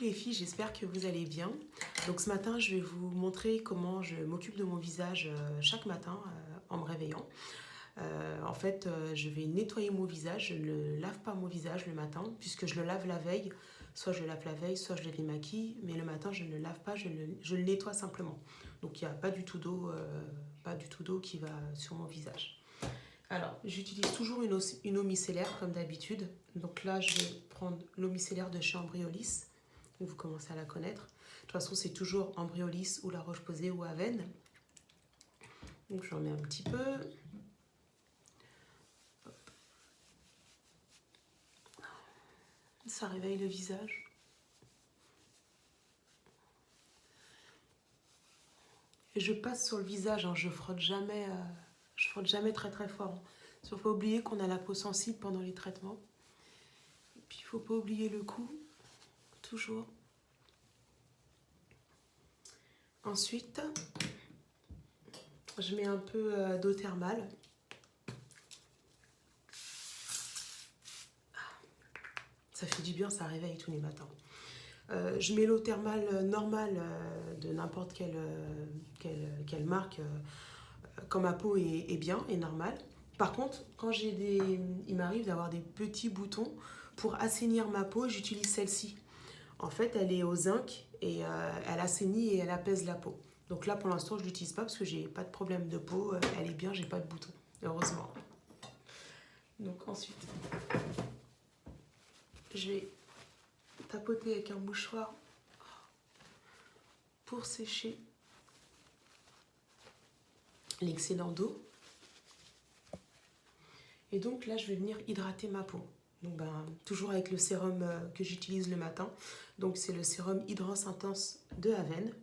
les filles, j'espère que vous allez bien. Donc ce matin, je vais vous montrer comment je m'occupe de mon visage chaque matin en me réveillant. Je vais nettoyer mon visage. Je ne lave pas mon visage le matin puisque je le lave la veille. Soit je le lave la veille, soit je le démaquille. Mais le matin, je ne le lave pas, je le nettoie simplement. Donc il n'y a pas du tout d'eau qui va sur mon visage. Alors, j'utilise toujours une eau micellaire comme d'habitude. Donc là, je vais prendre l'eau micellaire de chez Ambriolis. Vous commencez à la connaître. De toute façon, c'est toujours Ambriolis ou La Roche-Posay ou Aven. Donc j'en mets un petit peu. Ça réveille le visage. Et je passe sur le visage, hein. Je frotte jamais très très fort. Il ne faut pas oublier qu'on a la peau sensible pendant les traitements. Et puis il ne faut pas oublier le cou, toujours. Ensuite, je mets un peu d'eau thermale. Ça fait du bien, ça réveille tous les matins. Je mets l'eau thermale normale de n'importe quelle marque quand ma peau est bien et normale. Par contre, quand il m'arrive d'avoir des petits boutons, pour assainir ma peau, j'utilise celle-ci. En fait, elle est au zinc et elle assainit et elle apaise la peau. Donc là, pour l'instant, je ne l'utilise pas parce que j'ai pas de problème de peau. Elle est bien, j'ai pas de boutons, heureusement. Donc ensuite, je vais tapoter avec un mouchoir pour sécher l'excédent d'eau. Et donc là, je vais venir hydrater ma peau. Donc toujours avec le sérum que j'utilise le matin. Donc c'est le sérum Hydrance Intense de Aven.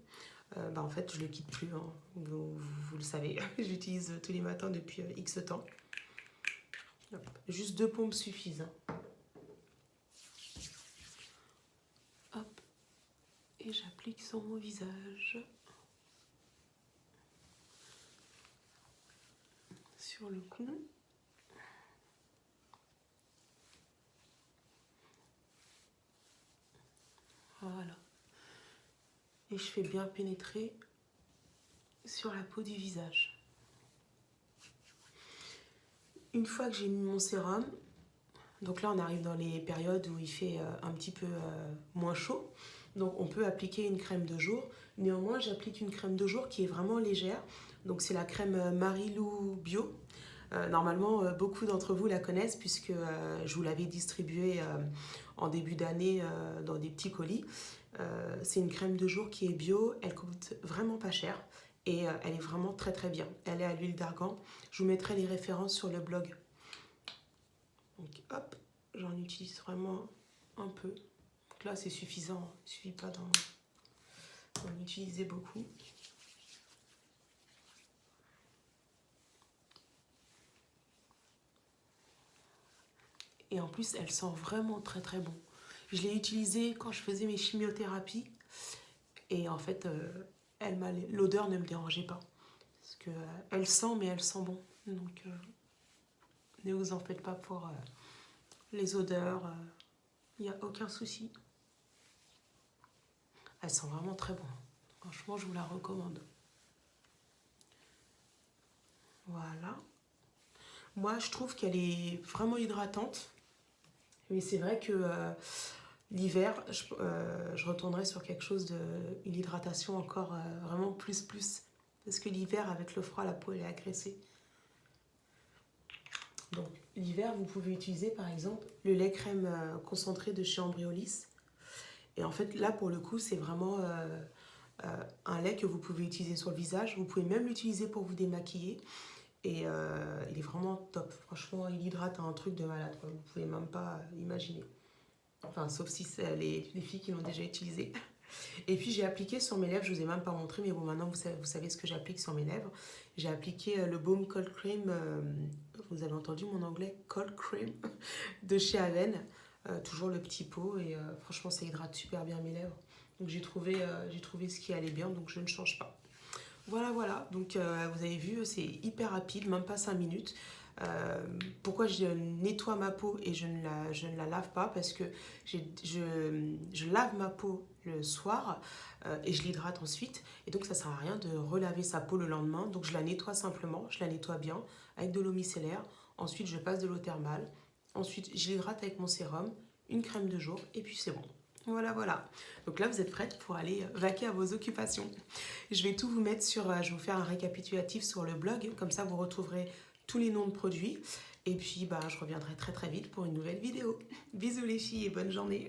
En fait, je ne le quitte plus, hein. Vous le savez. J'utilise tous les matins depuis X temps. Hop. Juste 2 pompes suffisent, hein. Hop. Et j'applique sur mon visage. Sur le cou. Voilà. Et je fais bien pénétrer sur la peau du visage. Une fois que j'ai mis mon sérum, donc là on arrive dans les périodes où il fait un petit peu moins chaud, donc on peut appliquer une crème de jour. Néanmoins, j'applique une crème de jour qui est vraiment légère, donc c'est la crème Marilou Bio. Normalement, beaucoup d'entre vous la connaissent puisque je vous l'avais distribuée en début d'année dans des petits colis. C'est une crème de jour qui est bio, elle coûte vraiment pas cher et elle est vraiment très très bien. Elle est à l'huile d'argan. Je vous mettrai les références sur le blog. Donc hop, j'en utilise vraiment un peu. Donc là c'est suffisant, il ne suffit pas d'en utiliser beaucoup. Et en plus, elle sent vraiment très très bon. Je l'ai utilisée quand je faisais mes chimiothérapies. Et en fait, l'odeur ne me dérangeait pas. Parce qu'elle sent, mais elle sent bon. Donc, ne vous en faites pas pour les odeurs. Il n'y a aucun souci. Elle sent vraiment très bon. Franchement, je vous la recommande. Voilà. Moi, je trouve qu'elle est vraiment hydratante. Mais c'est vrai que l'hiver, je retournerai sur quelque chose une hydratation encore vraiment plus. Parce que l'hiver, avec le froid, la peau elle est agressée. Donc l'hiver, vous pouvez utiliser par exemple le lait crème concentré de chez Ambriolis. Et en fait, là pour le coup, c'est vraiment un lait que vous pouvez utiliser sur le visage. Vous pouvez même l'utiliser pour vous démaquiller. Et il est vraiment top. Franchement, il hydrate un truc de malade, quoi. Vous pouvez même pas imaginer. Enfin, sauf si c'est les filles qui l'ont déjà utilisé. Et puis j'ai appliqué sur mes lèvres, je vous ai même pas montré, mais bon, maintenant vous savez ce que j'applique sur mes lèvres. J'ai appliqué le Baume Cold Cream, vous avez entendu mon anglais, Cold Cream, de chez Aven. Toujours le petit pot, et franchement ça hydrate super bien mes lèvres. Donc j'ai trouvé ce qui allait bien, donc je ne change pas. Voilà, donc vous avez vu, c'est hyper rapide, même pas 5 minutes. Pourquoi je nettoie ma peau et je ne la lave pas? Parce que je lave ma peau le soir et je l'hydrate ensuite. Et donc ça sert à rien de relaver sa peau le lendemain. Donc je la nettoie simplement, je la nettoie bien avec de l'eau micellaire. Ensuite je passe de l'eau thermale. Ensuite je l'hydrate avec mon sérum, une crème de jour et puis c'est bon. Voilà, voilà. Donc là, vous êtes prête pour aller vaquer à vos occupations. Je vais tout vous mettre sur... je vais vous faire un récapitulatif sur le blog. Comme ça, vous retrouverez tous les noms de produits. Et puis, je reviendrai très très vite pour une nouvelle vidéo. Bisous les filles et bonne journée.